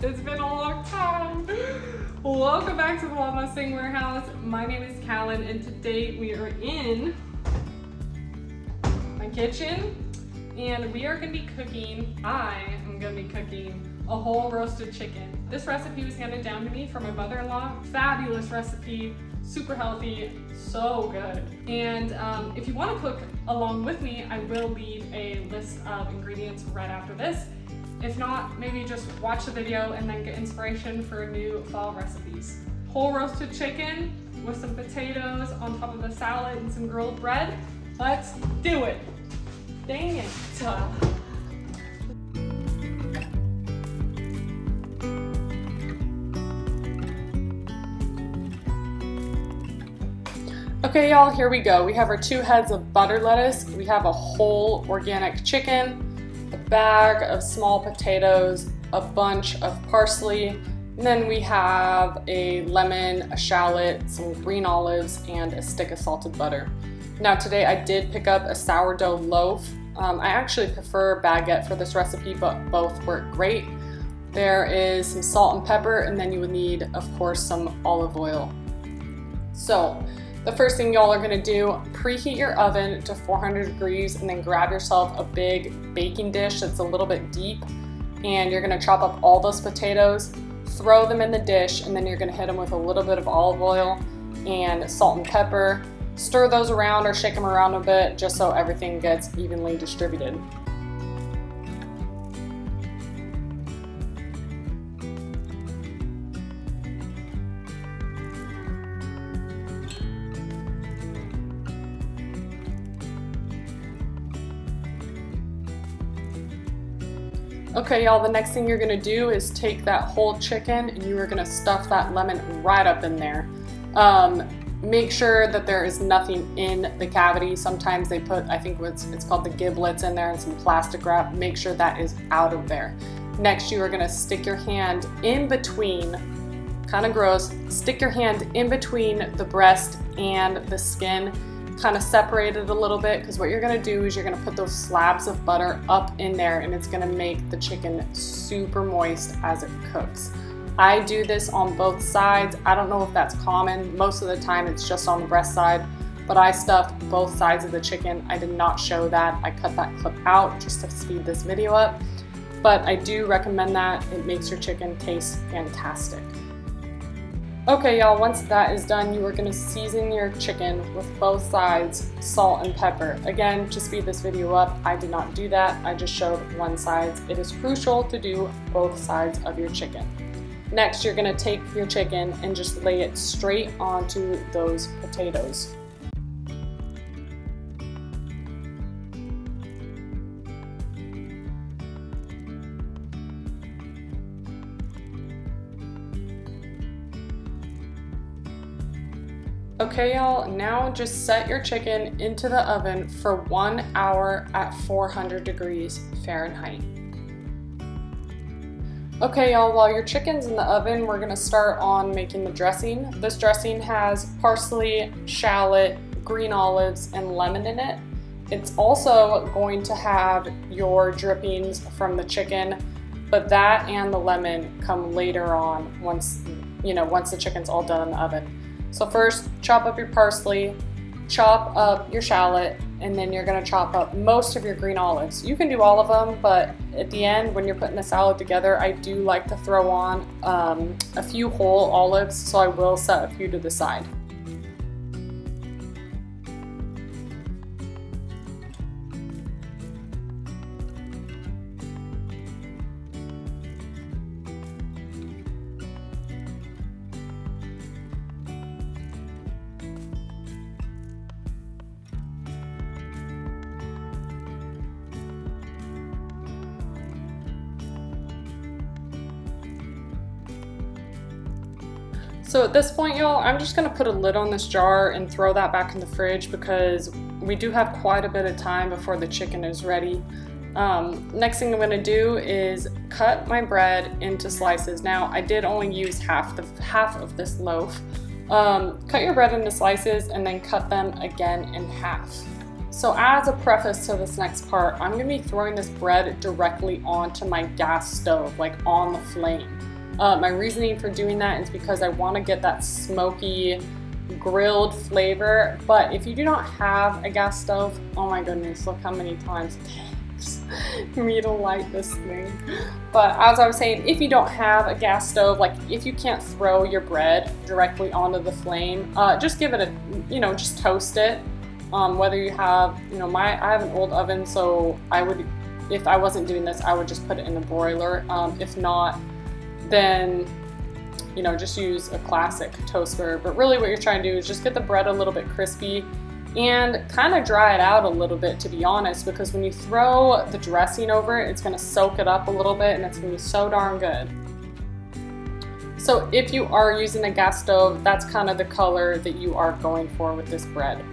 It's been a long time. Welcome back to the Wild Mustang Warehouse. My name is Callan, and today we are in my kitchen, and we are going to be cooking. I am going to be cooking a whole roasted chicken. This recipe was handed down to me from my mother-in-law. Fabulous recipe, super healthy, so good. And if you want to cook along with me, I will leave a list of ingredients right after this. If not, maybe just watch the video and then get inspiration for new fall recipes. Whole roasted chicken with some potatoes on top of the salad and some grilled bread. Let's do it. Dang it. Okay, y'all, here we go. We have our 2 heads of butter lettuce. We have a whole organic chicken, a bag of small potatoes, a bunch of parsley, and then we have a lemon, a shallot, some green olives, and a stick of salted butter. Now today I did pick up a sourdough loaf. I actually prefer baguette for this recipe, but both work great. There is some salt and pepper, and then you would need, of course, some olive oil. So the first thing y'all are gonna do, preheat your oven to 400 degrees and then grab yourself a big baking dish that's a little bit deep, and you're gonna chop up all those potatoes, throw them in the dish, and then you're gonna hit them with a little bit of olive oil and salt and pepper. Stir those around or shake them around a bit just so everything gets evenly distributed. Okay, y'all, the next thing you're gonna do is take that whole chicken and you are gonna stuff that lemon right up in there. Make sure that there is nothing in the cavity. Sometimes they put, I think it's called the giblets in there, and some plastic wrap. Make sure that is out of there. Next, you are gonna stick your hand in between, kind of gross, stick your hand in between the breast and the skin, kind of separate it a little bit, because what you're going to do is you're going to put those slabs of butter up in there, and it's going to make the chicken super moist as it cooks. I do this on both sides. I don't know if that's common. Most of the time it's just on the breast side, but I stuffed both sides of the chicken. I did not show that. I cut that clip out just to speed this video up, but I do recommend that. It makes your chicken taste fantastic. Okay, y'all, once that is done, you are going to season your chicken with both sides, salt and pepper. Again, to speed this video up, I did not do that. I just showed one side. It is crucial to do both sides of your chicken. Next, you're going to take your chicken and just lay it straight onto those potatoes. Okay, y'all, now just set your chicken into the oven for 1 hour at 400 degrees Fahrenheit. Okay, y'all, while your chicken's in the oven, we're gonna start on making the dressing. This dressing has parsley, shallot, green olives, and lemon in it. It's also going to have your drippings from the chicken, but that and the lemon come later on once the chicken's all done in the oven. So first, chop up your parsley, chop up your shallot, and then you're gonna chop up most of your green olives. You can do all of them, but at the end, when you're putting the salad together, I do like to throw on a few whole olives, so I will set a few to the side. So at this point, y'all, I'm just gonna put a lid on this jar and throw that back in the fridge because we do have quite a bit of time before the chicken is ready. Next thing I'm gonna do is cut my bread into slices. Now, I did only use half of this loaf. Cut your bread into slices and then cut them again in half. So as a preface to this next part, I'm gonna be throwing this bread directly onto my gas stove, like on the flame. My reasoning for doing that is because I wanna get that smoky, grilled flavor. But if you do not have a gas stove, oh my goodness, look how many times it takes me to light this thing. But as I was saying, if you don't have a gas stove, like if you can't throw your bread directly onto the flame, just give it a, just toast it. Whether you have, I have an old oven, so if I wasn't doing this, I would just put it in the broiler. If not, then, just use a classic toaster. But really what you're trying to do is just get the bread a little bit crispy and kind of dry it out a little bit, to be honest, because when you throw the dressing over it, it's gonna soak it up a little bit and it's gonna be so darn good. So if you are using a gas stove, that's kind of the color that you are going for with this bread.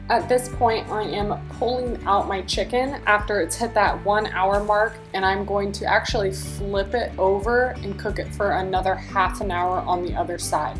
At this point, I am pulling out my chicken after it's hit that 1 hour mark, and I'm going to actually flip it over and cook it for another half an hour on the other side.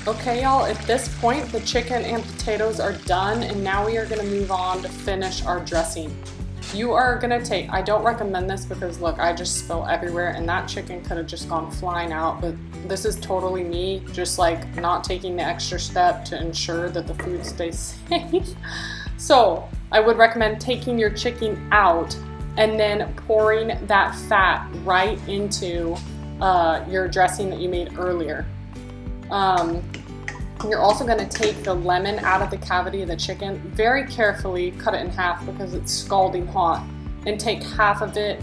Okay, y'all, at this point, the chicken and potatoes are done, and now we are gonna move on to finish our dressing. You are gonna take, I don't recommend this because look, I just spill everywhere and that chicken could have just gone flying out, but this is totally me, just like not taking the extra step to ensure that the food stays safe. So I would recommend taking your chicken out and then pouring that fat right into your dressing that you made earlier. You're also going to take the lemon out of the cavity of the chicken, very carefully cut it in half because it's scalding hot, and take half of it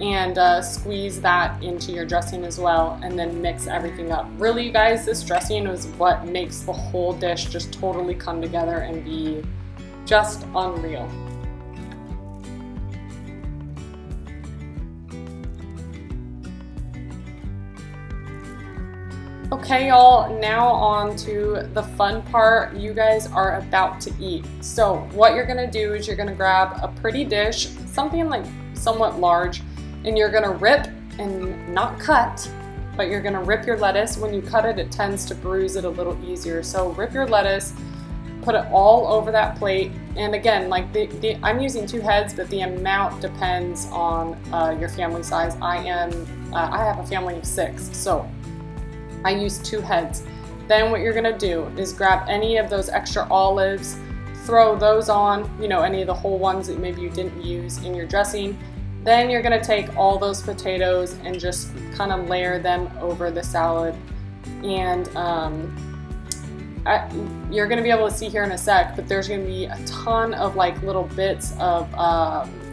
and squeeze that into your dressing as well, and then mix everything up. Really, you guys, this dressing is what makes the whole dish just totally come together and be just unreal. Okay, y'all, now on to the fun part. You guys are about to eat. So what you're gonna do is you're gonna grab a pretty dish, something like somewhat large, and you're gonna rip and not cut, but you're gonna rip your lettuce. When you cut it, it tends to bruise it a little easier. So rip your lettuce, put it all over that plate. And again, like I'm using 2 heads, but the amount depends on your family size. I have a family of 6, so I use 2 heads. Then what you're gonna do is grab any of those extra olives, throw those on, any of the whole ones that maybe you didn't use in your dressing. Then you're gonna take all those potatoes and just kind of layer them over the salad. And you're gonna be able to see here in a sec, but there's gonna be a ton of like little bits of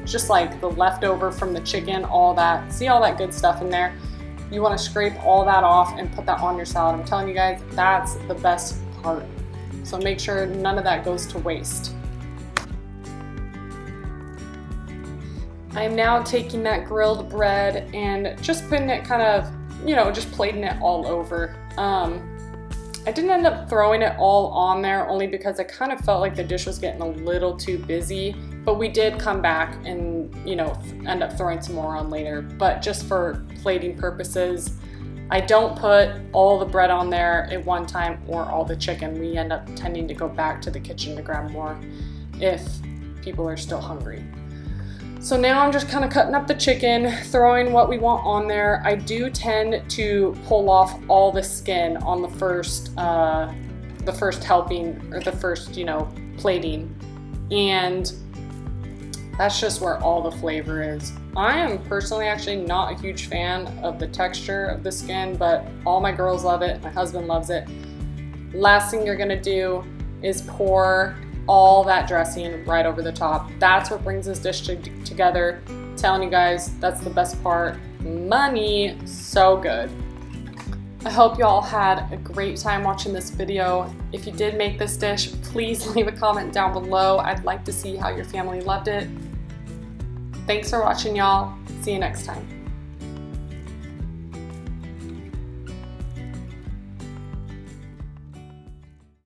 just like the leftover from the chicken, all that. See all that good stuff in there? You want to scrape all that off and put that on your salad. I'm telling you guys, that's the best part. So make sure none of that goes to waste. I'm now taking that grilled bread and just putting it kind of, just plating it all over. I didn't end up throwing it all on there only because I kind of felt like the dish was getting a little too busy, but we did come back and, end up throwing some more on later. But just for plating purposes, I don't put all the bread on there at one time or all the chicken. We end up tending to go back to the kitchen to grab more if people are still hungry. So now I'm just kind of cutting up the chicken, throwing what we want on there. I do tend to pull off all the skin on the first helping, or the first, plating. And that's just where all the flavor is. I am personally actually not a huge fan of the texture of the skin, but all my girls love it. My husband loves it. Last thing you're gonna do is pour all that dressing right over the top. That's what brings this dish together. I'm telling you guys, that's the best part. Money, so good. I hope y'all had a great time watching this video. If you did make this dish, please leave a comment down below. I'd like to see how your family loved it. Thanks for watching, y'all. See you next time.